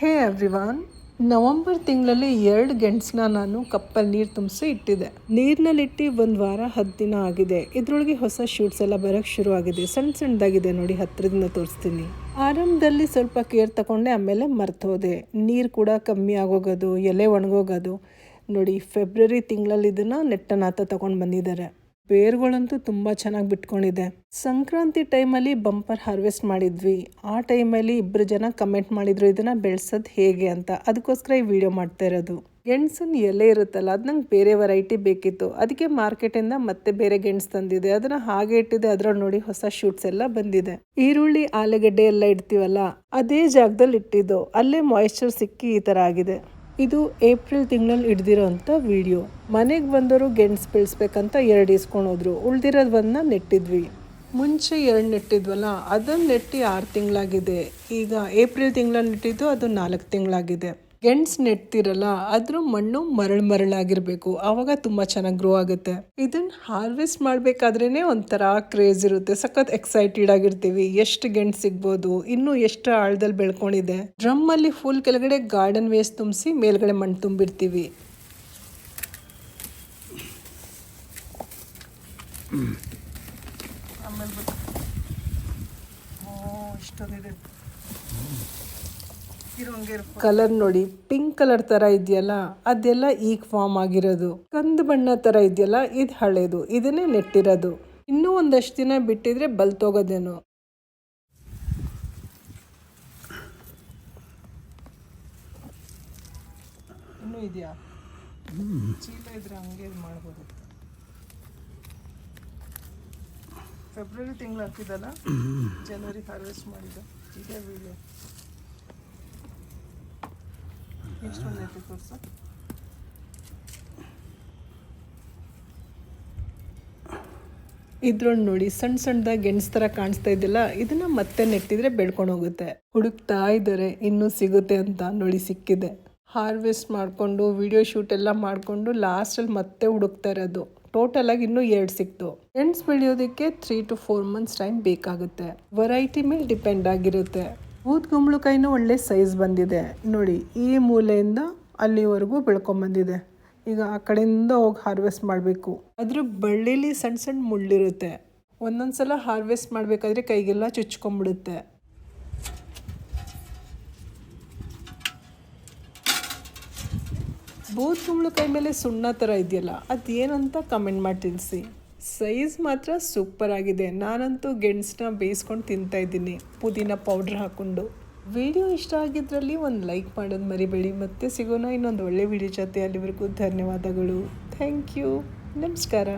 ಹೇ everyone, November ತಿಂಗಳಲ್ಲಿ 2 ಗೆಣಸನ್ನ ನಾನು ಕಪ್ಪಲ್ಲಿ ನೀರು ತುಂಬಿಸಿ ಇಟ್ಟಿದ್ದೆ. ನೀರಿನಲ್ಲಿಟ್ಟು 1 ವಾರ 10 ದಿನ ಆಗಿದೆ. ಇದರೊಳಗೆ ಹೊಸ ಶೂಟ್ಸ್ ಎಲ್ಲ ಬರೋಕ್ಕೆ ಶುರು ಆಗಿದೆ. ಸಣ್ಣದಾಗಿದೆ ನೋಡಿ, ಹತ್ತಿರದಿಂದ ತೋರಿಸ್ತೀನಿ. ಆರಂಭದಲ್ಲಿ ಸ್ವಲ್ಪ ಕೇರ್ ತಗೊಂಡೆ, ಆಮೇಲೆ ಮರ್ತು ಹೋದೆ. ನೀರು ಕೂಡ ಕಮ್ಮಿ ಆಗೋಗೋದು, ಎಲೆ ಒಣಗೋಗೋದು. ನೋಡಿ, ಫೆಬ್ರವರಿ ತಿಂಗಳಲ್ಲಿ ಇದನ್ನು ನೆಟ್ಟನಾಥ ತಗೊಂಡು ಬಂದಿದ್ದಾರೆ. ಬೇರುಗಳಂತೂ ತುಂಬ ಚೆನ್ನಾಗಿ ಬಿಟ್ಕೊಂಡಿದೆ. ಸಂಕ್ರಾಂತಿ ಟೈಮಲ್ಲಿ ಬಂಪರ್ ಹಾರ್ವೆಸ್ಟ್ ಮಾಡಿದ್ವಿ. ಆ ಟೈಮಲ್ಲಿ 2 ಜನ ಕಮೆಂಟ್ ಮಾಡಿದ್ರು ಇದನ್ನು ಬೆಳೆಸೋದು ಹೇಗೆ ಅಂತ. ಅದಕ್ಕೋಸ್ಕರ ಈ ವಿಡಿಯೋ ಮಾಡ್ತಾ ಇರೋದು. ಗೆಣಸಿನ ಎಲೆ ಇರುತ್ತಲ್ಲ, ಅದು ನಂಗೆ ಬೇರೆ ವೆರೈಟಿ ಬೇಕಿತ್ತು. ಅದಕ್ಕೆ ಮಾರ್ಕೆಟಿಂದ ಮತ್ತೆ ಬೇರೆ ಗೆಣಸು ತಂದಿದೆ. ಅದನ್ನು ಹಾಗೆ ಇಟ್ಟಿದೆ. ಅದರಲ್ಲಿ ನೋಡಿ ಹೊಸ ಶೂಟ್ಸ್ ಎಲ್ಲ ಬಂದಿದೆ. ಈರುಳ್ಳಿ, ಆಲೂಗಡ್ಡೆ ಎಲ್ಲ ಇಡ್ತೀವಲ್ಲ, ಅದೇ ಜಾಗದಲ್ಲಿ ಇಟ್ಟಿದ್ದು. ಅಲ್ಲೇ ಮಾಯಿಶ್ಚರ್ ಸಿಕ್ಕಿ ಈ ಥರ ಆಗಿದೆ. ಇದು ಏಪ್ರಿಲ್ ತಿಂಗಳಲ್ಲಿ ಹಿಡ್ದಿರೋಂಥ ವಿಡಿಯೋ. ಮನೆಗೆ ಬಂದವರು ಗೆಣಸು ಬೆಳೆಸ್ಬೇಕಂತ 2 ಇಸ್ಕೊಂಡು ಹೋದ್ರು. ಉಳ್ದಿರೋದು 1ನ ನೆಟ್ಟಿದ್ವಿ. ಮುಂಚೆ 2 ನೆಟ್ಟಿದ್ವಲ್ಲ, ಅದನ್ನು ನೆಟ್ಟಿ 6 ತಿಂಗಳಾಗಿದೆ. ಈಗ ಏಪ್ರಿಲ್ ತಿಂಗಳಲ್ಲಿ ನೆಟ್ಟಿದ್ದು ಅದು 4 ತಿಂಗಳಾಗಿದೆ. ಗೆಣಸು ನೆಟ್ತಿರಲ್ಲ, ಅದ್ರ ಮಣ್ಣು ಮರಳಾಗಿರ್ಬೇಕು, ಆವಾಗ ತುಂಬ ಚೆನ್ನಾಗಿ ಗ್ರೋ ಆಗುತ್ತೆ. ಇದನ್ನ ಹಾರ್ವೆಸ್ಟ್ ಮಾಡಬೇಕಾದ್ರೇ ಒಂಥರ ಕ್ರೇಜ್ ಇರುತ್ತೆ. ಸಖತ್ ಎಕ್ಸೈಟೆಡ್ ಆಗಿರ್ತೀವಿ. ಎಷ್ಟು ಗೆಣಸು ಸಿಗ್ಬೋದು, ಇನ್ನೂ ಎಷ್ಟು ಆಳದಲ್ಲಿ ಬೆಳ್ಕೊಂಡಿದೆ. ಡ್ರಮ್ಮಲ್ಲಿ ಫುಲ್ ಕೆಳಗಡೆ ಗಾರ್ಡನ್ ವೇಸ್ಟ್ ತುಂಬಿಸಿ ಮೇಲ್ಗಡೆ ಮಣ್ಣು ತುಂಬಿರ್ತೀವಿ. ಆಮೇಲೆ ಇಷ್ಟೊಂದಿದೆ. ಕಲರ್ ನೋಡಿ, ಪಿಂಕ್ ಕಲರ್ ತರ ಇದೆಯಲ್ಲ, ಅದೆಲ್ಲ ಈಗ ಫಾರ್ಮ್ ಆಗಿರೋದು. ಕಂದು ಬಣ್ಣ ತರ ಇದೆಯಲ್ಲ, ಇದು ಹಳೇದು. ಇದನ್ನೇ ನೆಟ್ಟಿರೋದು. ಇನ್ನೂ ಒಂದಷ್ಟು ದಿನ ಬಿಟ್ಟಿದ್ರೆ ಬಲ್ತೋಗೋದೇನೋ. ಇನ್ನೂ ಇದೆಯಾ? ಚೀಲ ಇದ್ರೆ ಹಂಗೆ ಮಾಡ್ಬೋದು. ಫೆಬ್ರವರಿ ತಿಂಗಳು ಹಾಕಿದಲ್ಲ, ಜನವರಿ ಹಾರ್ವೆಸ್ಟ್ ಮಾಡಿದ. ಇದೇ ವಿಡಿಯೋ ಎಷ್ಟೊಂದೈತೆ ತೋರ್ಸ. ಇದ್ರೊಂದು ನೋಡಿ, ಸಣ್ಣದಾಗಿ ಗೆಣಸು ಥರ ಕಾಣಿಸ್ತಾ ಇದ್ದಿಲ್ಲ, ಇದನ್ನ ಮತ್ತೆ ನೆಟ್ಟಿದ್ರೆ ಬೆಳ್ಕೊಂಡು ಹೋಗುತ್ತೆ. ಹುಡುಕ್ತಾ ಇದ್ದಾರೆ ಇನ್ನೂ ಸಿಗುತ್ತೆ ಅಂತ. ನೋಡಿ, ಸಿಕ್ಕಿದೆ. ಹಾರ್ವೆಸ್ಟ್ ಮಾಡಿಕೊಂಡು ವಿಡಿಯೋ ಶೂಟ್ ಎಲ್ಲ ಮಾಡಿಕೊಂಡು ಲಾಸ್ಟಲ್ಲಿ ಮತ್ತೆ ಹುಡುಕ್ತಾ ಇರೋದು. ಟೋಟಲ್ ಆಗಿ ಇನ್ನೂ 2 ಸಿಕ್ತು. ಗೆಣಸು ಬೆಳೆಯೋದಕ್ಕೆ 3 to 4 months ಟೈಮ್ ಬೇಕಾಗುತ್ತೆ. ವೆರೈಟಿ ಮೇಲೆ ಡಿಪೆಂಡ್ ಆಗಿರುತ್ತೆ. ಊದ್ಗುಂಬಳಕಾಯಿನೂ ಒಳ್ಳೆ ಸೈಜ್ ಬಂದಿದೆ ನೋಡಿ. ಈ ಮೂಲೆಯಿಂದ ಅಲ್ಲಿವರೆಗೂ ಬೆಳ್ಕೊಂಬಂದಿದೆ. ಈಗ ಆ ಕಡೆಯಿಂದ ಹೋಗಿ ಹಾರ್ವೆಸ್ಟ್ ಮಾಡಬೇಕು. ಅದ್ರ ಬಳ್ಳಿಲಿ ಸಣ್ಣ ಮುಳ್ಳಿರುತ್ತೆ. ಒಂದೊಂದ್ಸಲ ಹಾರ್ವೆಸ್ಟ್ ಮಾಡಬೇಕಾದ್ರೆ ಕೈಗೆಲ್ಲ ಚುಚ್ಕೊಂಡ್ಬಿಡುತ್ತೆ. ಊದ್ಗುಂಬಳಕಾಯಿ ಮೇಲೆ ಸುಣ್ಣ ಥರ ಇದೆಯಲ್ಲ, ಅದೇನಂತ ಕಮೆಂಟ್ ಮಾಡಿ ತಿಳಿಸಿ. ಸೈಜ್ ಮಾತ್ರ ಸೂಪರ್ ಆಗಿದೆ. ನಾನಂತೂ ಗೆಣಸನ್ನ ಬೇಯಿಸ್ಕೊಂಡು ತಿಂತಾ ಇದ್ದೀನಿ, ಪುದೀನ ಪೌಡ್ರ್ ಹಾಕ್ಕೊಂಡು. ವಿಡಿಯೋ ಇಷ್ಟ ಆಗಿದ್ರಲ್ಲಿ ಒಂದು ಲೈಕ್ ಮಾಡೋದು ಮರಿಬೇಡಿ. ಮತ್ತೆ ಸಿಗೋಣ ಇನ್ನೊಂದು ಒಳ್ಳೆ ವಿಡಿಯೋ ಜೊತೆ. ಅಲ್ಲಿವರೆಗೂ ಧನ್ಯವಾದಗಳು. Thank you. ನಮಸ್ಕಾರ.